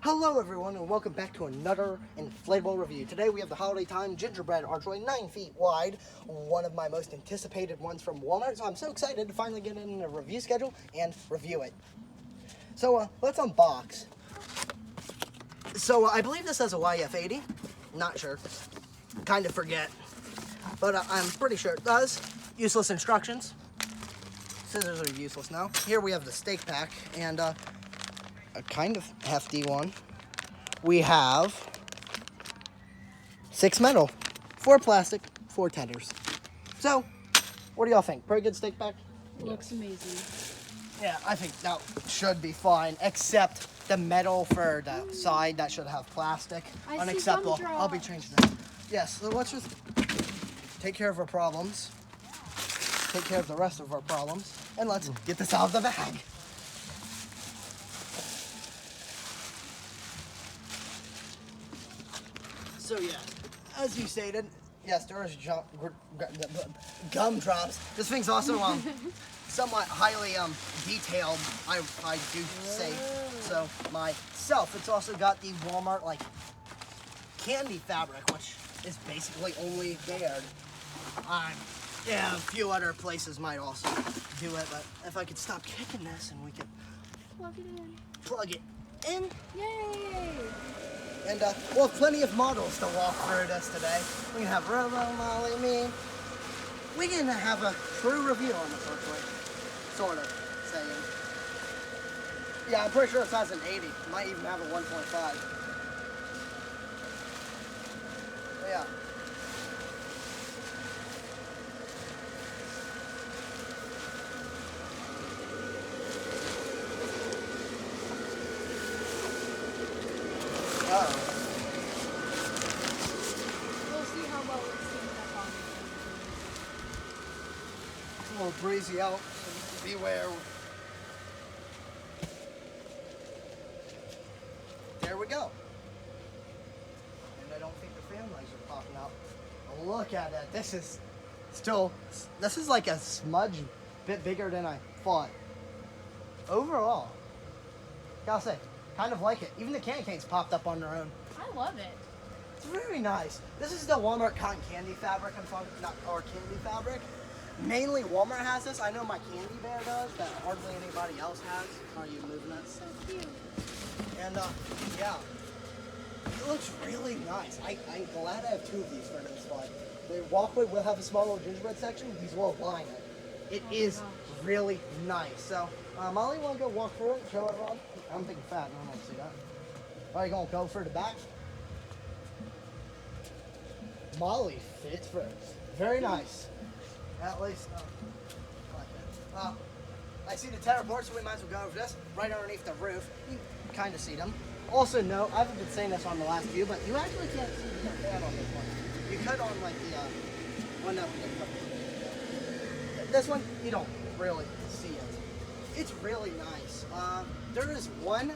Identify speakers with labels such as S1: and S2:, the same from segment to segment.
S1: Hello everyone and welcome back to another inflatable review. Today we have the holiday time Gingerbread Archway, 9 feet wide, one of my most anticipated ones from Walmart, so I'm so excited to finally get in a review schedule and review it. So let's unbox. So I believe this has a YF80, not sure, kind of forget, but I'm pretty sure it does. Useless instructions. Scissors are useless now. Here we have the steak pack and a kind of hefty one. We have 6 metal, 4 plastic, 4 tethers. So, what do y'all think? Pretty good steak pack?
S2: Looks amazing.
S1: Yeah, I think that should be fine, except the metal for the side that should have plastic. Unacceptable. I'll be changing that. Yes, so let's just take care of our problems. Take care of the rest of our problems. And let's get this out of the bag. So yeah, as you stated, yes, there is gumdrops. This thing's also somewhat highly detailed, I do say so myself. It's also got the Walmart like candy fabric, which is basically only there. Yeah, a few other places might also do it, but if I could stop kicking this and we could plug it in.
S2: Yay!
S1: And we'll have plenty of models to walk through this today. We can have Robo, Molly, me. We can have a true review on the first one. Sort of, saying. Yeah, I'm pretty sure it has an 80. Might even have a 1.5. But yeah.
S2: We'll see how well it stands up on
S1: It's a little breezy out, so beware. There we go. And I don't think the fan lights are popping out. Oh, look at that. This is like a smudge bit bigger than I thought. Overall, gotta say, kind of like it. Even the canes popped up on their own.
S2: I love it.
S1: It's very nice. This is the Walmart cotton candy fabric, or candy fabric. Mainly Walmart has this. I know my Candy Bear does, but hardly anybody else has. Are you moving it?
S2: So cute.
S1: And yeah, it looks really nice. I'm glad I have 2 of these for this spot. The walkway will have a small little gingerbread section. These will line it. It is really nice. So, Molly, want to go walk through it? Show it, Rob? I'm thinking fat. I don't see that. Are you going to go for the back? Molly fits first. Very nice. At least, like that. I see the tetherbord, so we might as well go over this. Right underneath the roof. You kind of see them. Also, no, I haven't been saying this on the last view, but you actually can't see the fan on this one. You could on like the one that we did cover. This one, you don't really see it. It's really nice. There is one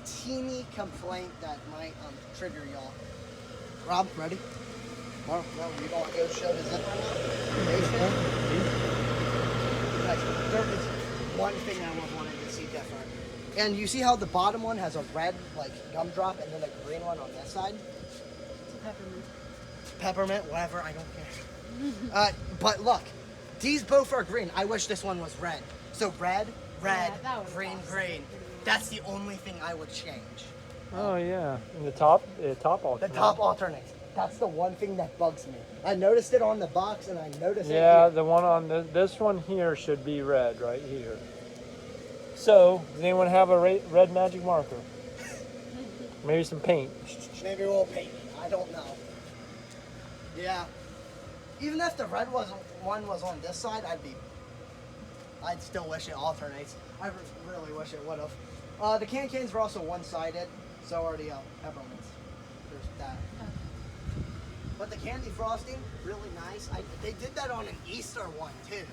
S1: teeny complaint that might trigger y'all. Rob, ready? Well, we don't go show the zipper now. Nice. There is one thing I wanted to see different. And you see how the bottom one has a red like gumdrop and then a green one on this side?
S2: It's a peppermint.
S1: Peppermint, whatever, I don't care. But look, these both are green. I wish this one was red. So red, green, green. That's the only thing I would change.
S3: Oh yeah, and the top alternates.
S1: The top alternates. That's the one thing that bugs me. I noticed it on the box, and I noticed it
S3: here. The one on this one here should be red right here. So, does anyone have a red magic marker? Maybe some paint.
S1: Maybe we'll paint. I don't know. Yeah. Even if the red one was on this side, I'd still wish it alternates. I really wish it would have. The canes were also one-sided, so are the peppermints. There's that. But the candy frosting, really nice. They did that on an Easter one too.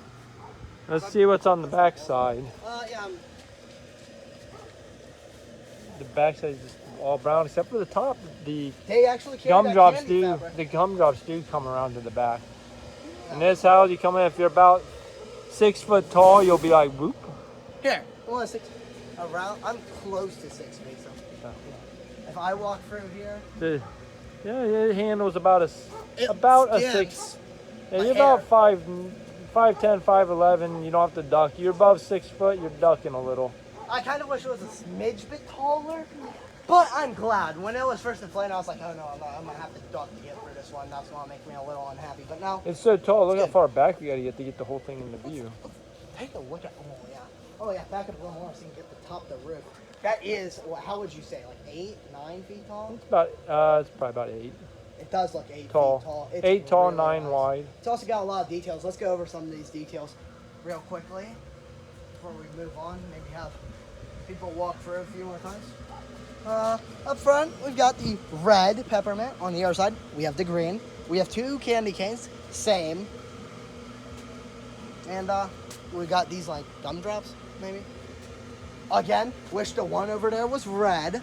S3: Let's see what's on the back side.
S1: Yeah.
S3: The back side is just all brown except for the top.
S1: They actually
S3: gumdrops do. The gumdrops do come around to the back. Yeah. And this how you come in. If you're about 6 foot tall, you'll be like whoop.
S1: Here, I want 6. Around. I'm close to 6 feet, so If I walk through here,
S3: Yeah, your handle's about a
S1: it
S3: about a
S1: skims
S3: 6. Yeah,
S1: my
S3: you're about
S1: hair.
S3: 5'10", 5'11". You don't have to duck. You're above 6 foot. You're ducking a little.
S1: I kind of wish it was a smidge bit taller, but I'm glad. When it was first inflated, I was like, oh no, I'm gonna have to duck to get through this one. That's gonna make me a little unhappy. But now,
S3: It's so tall. Look how
S1: good.
S3: far back we got to get the whole thing into view.
S1: Take a look at. Oh yeah, back up a little more so you can get the top of the roof. That is, how would you say, like 8, 9 feet tall?
S3: It's about it's probably about 8
S1: It does look 8
S3: tall.
S1: feet tall. It's
S3: 8 tall,
S1: really
S3: 9
S1: nice.
S3: wide.
S1: It's also got a lot of details. Let's go over some of these details real quickly before we move on. Maybe have people walk through a few more times. Up front, we've got the red peppermint. On the other side, we have the green. We have 2 candy canes, same. And we got these like gumdrops, maybe. Again, wish the one over there was red,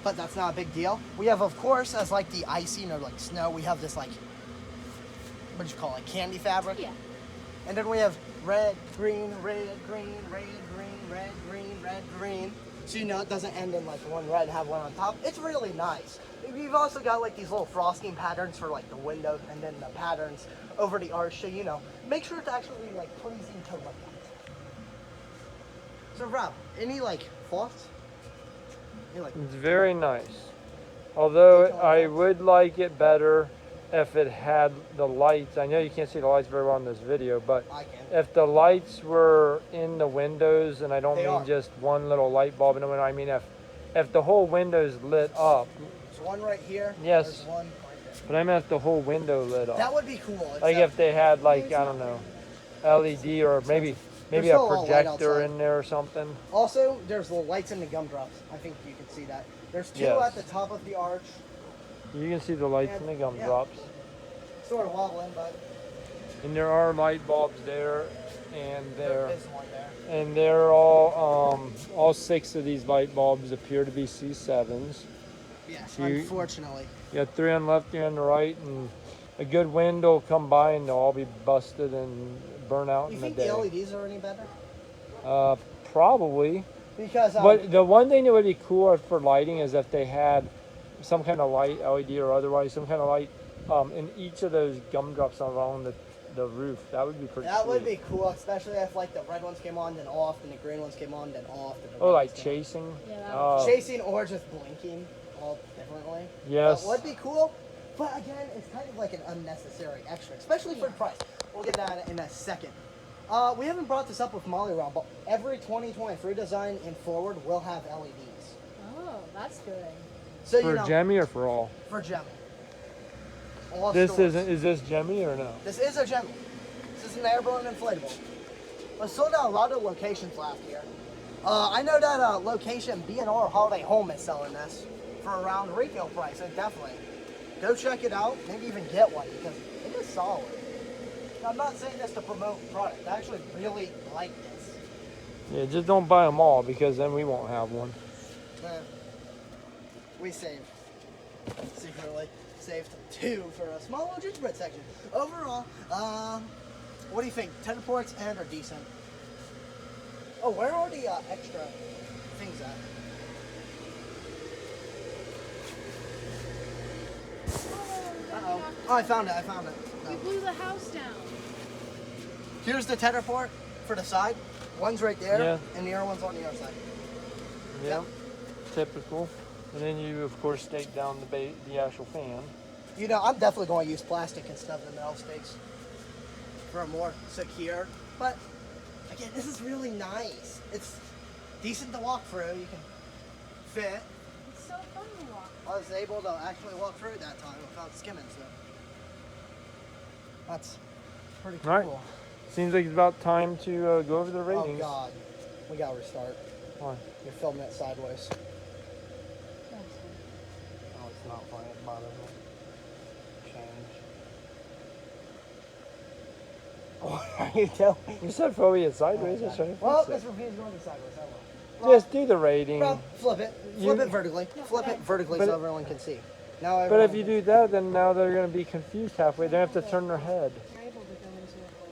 S1: but that's not a big deal. We have, of course, as like the icing or like snow, we have this like, what do you call it, candy fabric?
S2: Yeah.
S1: And then we have red, green, red, green, red, green, red, green, red, green. So you know it doesn't end in like one red and have one on top. It's really nice. We've also got like these little frosting patterns for like the window and then the patterns over the arch. So you know, make sure it's actually like pleasing to look at. So Rob, any like thoughts? Any, like,
S3: It's very nice. Although I would like it better if it had the lights. I know you can't see the lights very well in this video, but
S1: I can.
S3: if the lights were in the windows, and I don't
S1: They
S3: mean
S1: are.
S3: just one little light bulb in the window, I mean if the whole window's lit up.
S1: There's one right here.
S3: Yes.
S1: There's one right there.
S3: But I meant if the whole window lit up.
S1: That would be cool.
S3: Like if they had like, I don't know, LED or maybe
S1: There's
S3: a
S1: still a lot of light
S3: projector
S1: outside.
S3: in there or something.
S1: Also, there's the lights in the gumdrops. I think you can see that. There's 2
S3: Yes.
S1: at the top of the arch.
S3: You can see the lights in the
S1: Yeah.
S3: gumdrops.
S1: Sort of wobbling, but
S3: And there are light bulbs there and
S1: there
S3: there.
S1: is one there.
S3: And they're all 6 of these light bulbs appear to be C7s.
S1: Yes,
S3: You-
S1: unfortunately.
S3: You got 3 on the left, 3 on the right, and a good wind will come by and they'll all be busted and burn out
S1: You
S3: in a
S1: think
S3: day.
S1: the LEDs are any better?
S3: Probably.
S1: Because
S3: But the one thing that would be cool for lighting is if they had some kind of light, LED or otherwise, some kind of light in each of those gumdrops along the roof. That would be pretty
S1: that would
S3: sweet.
S1: be cool, especially if like the red ones came on, then off, and the green ones came on, then off. And the
S3: Oh,
S1: red
S3: like
S1: ones came on.
S3: chasing?
S2: Yeah, that
S3: Oh,
S1: Chasing or just blinking all differently.
S3: yes.
S1: That would be cool, but again, it's kind of like an unnecessary extra, especially for the price. We'll get that in a second. We haven't brought this up with Molly Rob, but every 2023 design and forward will have LEDs.
S2: Oh, that's good.
S1: So
S3: For
S1: you know,
S3: Jemmy or for all?
S1: for Gemmy. All
S3: This
S1: stores.
S3: is this Jemmy or no?
S1: This is a Gemmy. This is an airborne inflatable. We sold out a lot of locations last year. I know that location B&R Holiday Home is selling this for around retail price, so definitely go check it out. Maybe even get one because it is solid. Now, I'm not saying this to promote product. I actually really like this.
S3: Yeah, just don't buy them all because then we won't have one.
S1: We saved. Secretly saved 2 for a small little gingerbread section. Overall, what do you think? Teleports and are decent. Oh, where are the extra things at? Uh-oh. Oh, I found it.
S2: We
S1: No.
S2: blew the house down.
S1: Here's the teleport for the side. One's right there,
S3: Yeah.
S1: and the other one's on the other side.
S3: Yeah, typical. And then you, of course, stake down the actual fan.
S1: You know, I'm definitely going to use plastic instead of the metal stakes for a more secure. But again, this is really nice. It's decent to walk through. You can fit.
S2: It's so fun to walk.
S1: I was able to actually walk through it that time without skimming, so that's pretty cool.
S3: All right. Seems like it's about time to go over the
S1: Oh
S3: ratings.
S1: God, we gotta restart.
S3: Why?
S1: You're filming it sideways.
S2: That's
S1: Oh, it's not funny. It bothers me. Change. What are you telling me?
S3: You said phobia it sideways.
S1: Oh,
S3: That's right.
S1: Well,
S3: Fix
S1: this
S3: it.
S1: review's going to be sideways. I will.
S3: Just do the rating.
S1: Rob, flip it.
S3: You-
S1: Flip it vertically. Flip it vertically
S3: But
S1: so
S3: it-
S1: everyone can see. Now
S3: But
S1: everyone
S3: if you do that, then now they're going to be confused halfway. They have to turn their head.
S2: You're able to go into a whole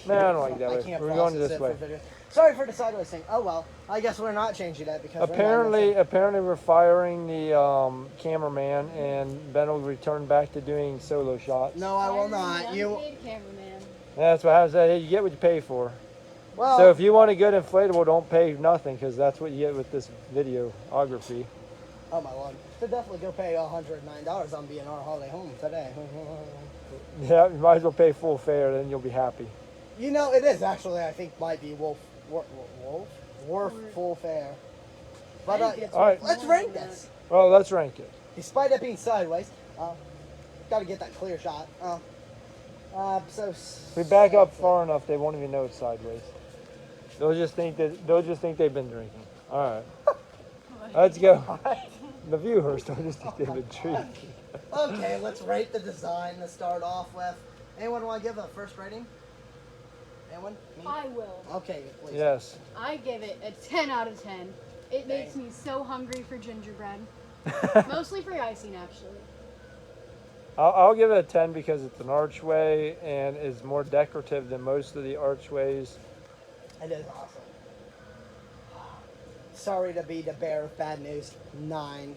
S2: video.
S3: No, I don't like that
S1: I
S3: way.
S1: can't
S3: We're going
S1: process
S3: this
S1: it
S3: way.
S1: for video. Sorry for the sideways thing. Oh well, I guess we're not changing that because
S3: Apparently we're firing the cameraman, and Ben will return back to doing solo shots.
S1: No, I will
S2: Firing
S1: not.
S2: the
S1: You.
S2: unpaid cameraman.
S3: That's what happens. Hey, you get what you pay for.
S1: Well.
S3: So if you want a good inflatable, don't pay nothing, because that's what you get with this videography.
S1: Oh my lord. So definitely go pay $109 on being our holiday home today.
S3: Yeah, you might as well pay full fare, then you'll be happy.
S1: You know, it is actually, I think, might be Wharf full fare. But
S2: I think it's
S3: all right.
S1: let's
S2: more
S1: rank
S2: than
S1: this.
S3: Well, let's rank it.
S1: Despite it being sideways, got to get that clear shot. So
S3: If we back up far enough, they won't even know it's sideways. They'll just think they've been drinking. All right, let's go. The viewers don't just think they've been drinking.
S1: Okay, let's rate the design to start off with. Anyone want to give a first rating? Anyone? Me?
S2: I will.
S1: Okay, please.
S3: Yes.
S2: I give it a 10 out of 10. It makes me so hungry for gingerbread. Mostly for icing, actually.
S3: I'll give it a 10 because it's an archway and is more decorative than most of the archways.
S1: It is awesome. Sorry to be the bearer of bad news. 9.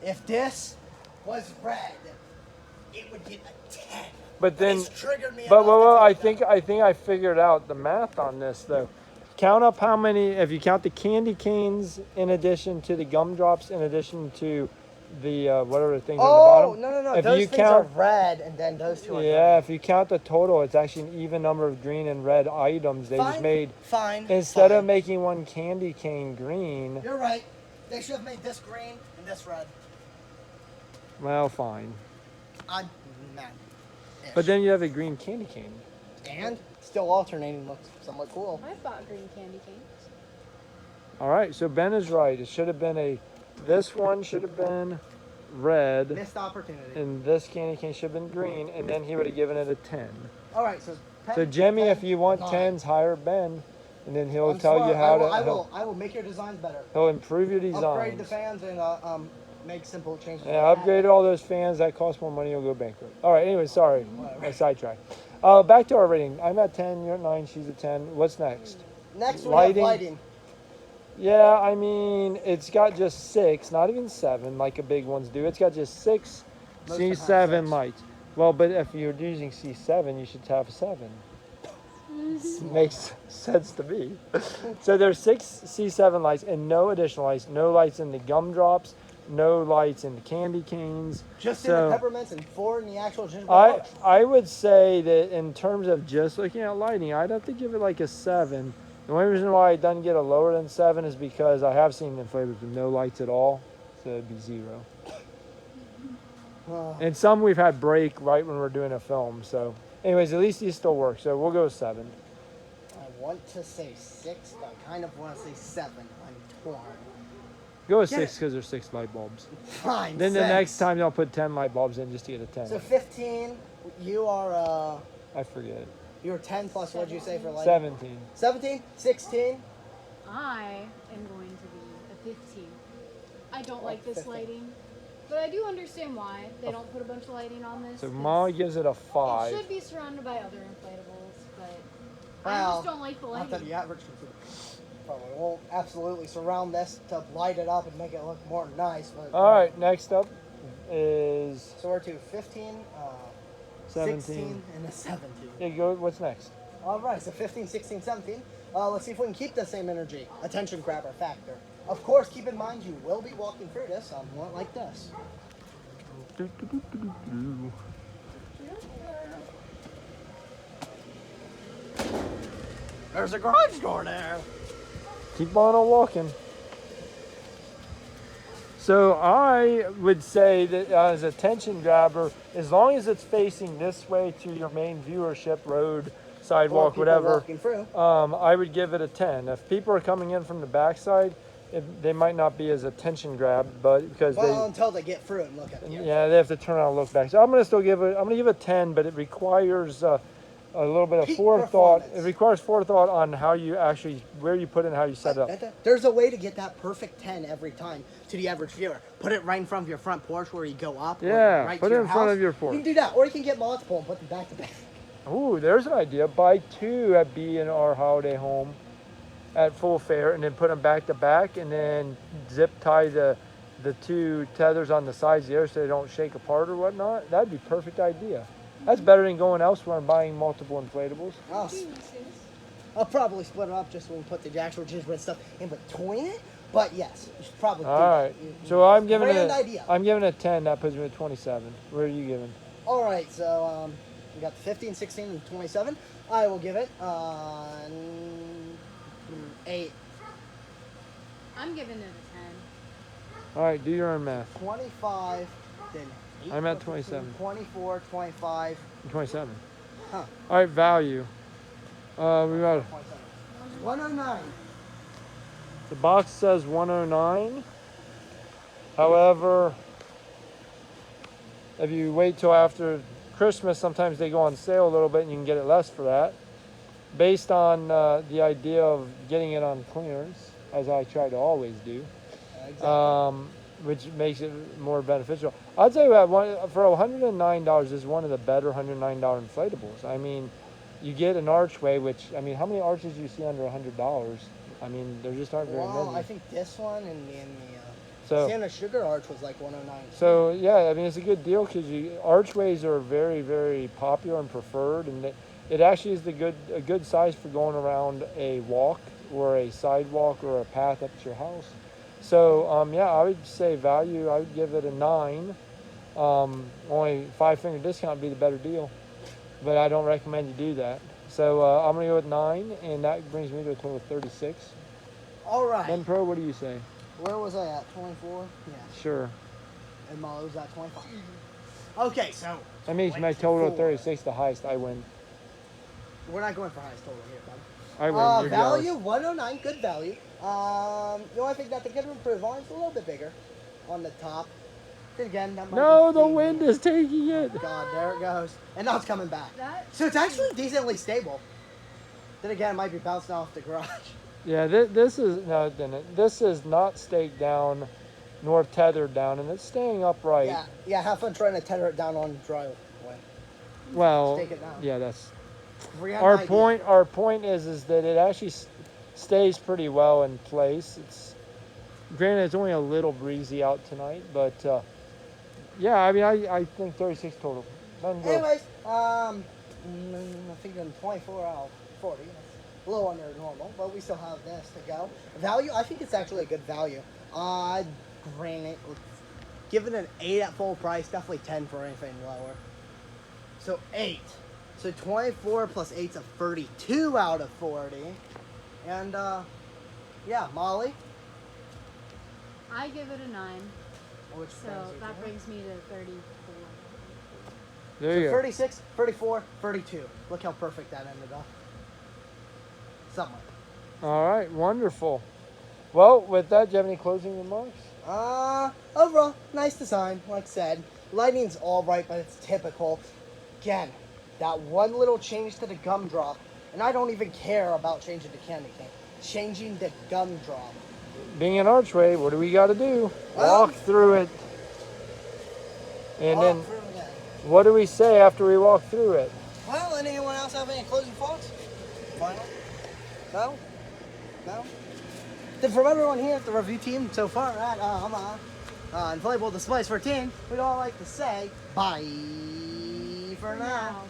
S1: If this was red, it would get a 10.
S3: But then,
S1: It's triggered me.
S3: but
S1: enough
S3: well,
S1: to
S3: I
S1: take
S3: think I figured out the math on this though. Count up how many. If you count the candy canes in addition to the gumdrops, in addition to the whatever the things
S1: that.
S3: on the bottom.
S1: No.
S3: If
S1: Those
S3: you
S1: things
S3: count,
S1: are red, and then those two are
S3: yeah,
S1: green.
S3: if you count the total, it's actually an even number of green and red items. They just made
S1: Fine.
S3: instead of
S1: fine.
S3: making one candy cane green.
S1: You're right. They should have made this green and this red.
S3: Well, fine.
S1: I'm mad.
S3: But then you have a green candy cane.
S1: And still alternating looks somewhat cool.
S2: I bought green candy canes.
S3: All right, so Ben is right. It should have been this one should have been red,
S1: Missed opportunity.
S3: and this candy cane should have been green, and then he would have given it a 10.
S1: All right, so.
S3: So Jimmy,
S1: 10,
S3: if you want
S1: 9.
S3: 10s, hire Ben, and then he'll
S1: I'm
S3: tell
S1: smart.
S3: you how
S1: I will make your designs better.
S3: he'll improve your
S1: Upgrade the
S3: designs.
S1: fans and make simple changes.
S3: Yeah, upgrade all those fans. That costs more money. You'll go bankrupt. All right. Anyway, sorry,
S1: Whatever.
S3: I sidetracked. Back to our rating. I'm at 10. You're at 9. She's at 10. What's next?
S1: Next we
S3: Lighting.
S1: have lighting.
S3: Yeah, I mean, it's got just 6, not even 7, like a big ones do. It's got just 6
S1: Most of them have
S3: C7
S1: 6.
S3: lights. Well, but if you're using C7, you should have 7. Makes sense to me. So there's 6 C7 lights and no additional lights. No lights in the gumdrops. No lights in the candy canes.
S1: Just
S3: So-
S1: in the peppermints and 4 in the actual gingerbread.
S3: I would say that in terms of just looking at lighting, I'd have to give it like a 7. The only reason why it doesn't get a lower than 7 is because I have seen inflatables with no lights at all, so it'd be 0. And some we've had break right when we're doing a film. So, anyways, at least these still work. So we'll go with 7.
S1: I want to say 6, but I kind of want to say 7. I'm torn.
S3: Go with
S1: Get
S3: 6
S1: it.
S3: because there's 6 light bulbs.
S1: Fine.
S3: Then the
S1: 6.
S3: next time they'll put 10 light bulbs in just to get a 10.
S1: So 15. You are
S3: I forget.
S1: you're 10 plus. What'd you say for lighting?
S3: 17.
S1: 17. 16.
S2: I am going to be a 15. I don't like this
S1: 15.
S2: lighting, but I do understand why they don't put a bunch of lighting on this.
S3: So
S2: 'cause
S3: Molly gives it a 5.
S2: It should be surrounded by other inflatables, but I
S1: Well,
S2: just don't like the
S1: Not that
S2: lighting.
S1: the average consumer probably won't absolutely surround this to light it up and make it look more nice. But
S3: All right, next up is
S1: So we're to 15,
S3: 17.
S1: 16, and a 17.
S3: Yeah, go. What's next?
S1: All right, so 15, 16, 17. Let's see if we can keep the same energy, attention grabber factor. Of course, keep in mind you will be walking through this somewhat like this. There's a garage door there.
S3: Keep on walking. So I would say that as a attention grabber, as long as it's facing this way to your main viewership, road,
S1: Or
S3: sidewalk,
S1: people
S3: whatever,
S1: walking through.
S3: I would give it a 10. If people are coming in from the backside, they might not be as attention grabbed, but because
S1: Well, until they get through and look at you.
S3: yeah, they have to turn around and look back. So I'm gonna still give it. I'm gonna give it a 10, but it requires a little bit of
S1: Peak
S3: forethought.
S1: performance.
S3: It requires forethought on how you actually, where you put it and how you set it up.
S1: There's a way to get that perfect 10 every time to the average viewer. Put it right in front of your front porch where you go up. or
S3: Yeah,
S1: right
S3: put
S1: to
S3: it
S1: your
S3: in front
S1: house.
S3: of your porch.
S1: You can do that, or you can get multiple and put them back to back.
S3: Ooh, there's an idea. Buy 2 at Byeeeee in our holiday home, at full fare, and then put them back to back, and then zip tie the two tethers on the sides there so they don't shake apart or whatnot. That'd be perfect idea. That's better than going elsewhere and buying multiple inflatables.
S1: I'll probably split it up just so we can put the actual gingerbread stuff in between it. But yes, you should probably do
S3: All right.
S1: that.
S3: So I'm giving
S1: Grand
S3: it.
S1: idea.
S3: I'm giving it 10. That puts me at 27. What are you giving?
S1: All right, so we got the 15, 16, and 27. I will give it 8.
S2: I'm giving it a 10.
S3: All right, do your own math.
S1: 25, then 8.
S3: I'm at 27.
S1: 24, 25.
S3: 27.
S1: Huh.
S3: All right, value. We got
S1: 109.
S3: the box says 109. However, if you wait till after Christmas, sometimes they go on sale a little bit and you can get it less for that. Based on the idea of getting it on clearance, as I try to always do,
S1: Exactly.
S3: which makes it more beneficial. I'll tell you what, for $109 this is one of the better $109 inflatables. I mean, you get an archway, which, I mean, how many arches do you see under $100? I mean, there just aren't very
S1: Well,
S3: many.
S1: I think this one and the
S3: So,
S1: Santa Sugar Arch was like 109.
S3: so yeah, I mean, it's a good deal because archways are very, very popular and preferred, and it actually is a good size for going around a walk or a sidewalk or a path up to your house. So yeah, I would say value. I would give it a 9. Only 5-finger discount would be the better deal, but I don't recommend you do that. So I'm gonna go with 9, and that brings me to a total of 36.
S1: All right.
S3: Ben Pro, what do you say?
S1: Where was I at? 24? Yeah.
S3: Sure.
S1: And Molly was at 25. Okay, so
S3: That makes my total of 36 the highest. I win.
S1: we're not going for highest total here, bud.
S3: I win. You're
S1: Value,
S3: jealous.
S1: 109, good value. The only thing that they could improve on is a little bit bigger on the top. Then again, that might
S3: No,
S1: just
S3: the
S1: be-
S3: wind is taking it.
S1: God, there it goes. And now it's coming back.
S2: That
S1: So it's actually decently stable. Then again, it might be bouncing off the garage.
S3: Yeah, this is no, it didn't. This is not staked down, nor tethered down, and it's staying upright.
S1: Yeah, have fun trying to tether it down on the driveway.
S3: Well,
S1: Stake it down.
S3: yeah, that's
S1: We have
S3: our
S1: an idea.
S3: point. Our point is that it actually stays pretty well in place. It's granted it's only a little breezy out tonight, but yeah, I mean I think 36 total. Doesn't go.
S1: Anyways, I think I'm 24 out of 40. That's a little under normal, but we still have this to go. Value, I think it's actually a good value. Granted, give it an 8 at full price, definitely 10 for anything lower. So 8. So 24 plus 8's a 32 out of 40. And yeah, Molly.
S2: I give it a 9.
S1: Which
S2: So that brings me to 34.
S3: There
S1: So
S3: you go.
S1: 36, 34, 32. Look how perfect that ended up. Somewhat.
S3: All right, wonderful. Well, with that, do you have any closing remarks?
S1: Overall, nice design, like I said. Lighting's all right, but it's typical. Again, that one little change to the gumdrop, and I don't even care about changing the candy cane. Changing the gumdrop.
S3: Being an archway, what do we got to do?
S1: Well-
S3: Walk through it. And then,
S1: Walk through again.
S3: what do we say after we walk through it?
S1: Well, anyone else have any closing thoughts? Final? No? No? Then from everyone here at the review team so far at Inflatable Displays 14, we'd all like to say bye for now.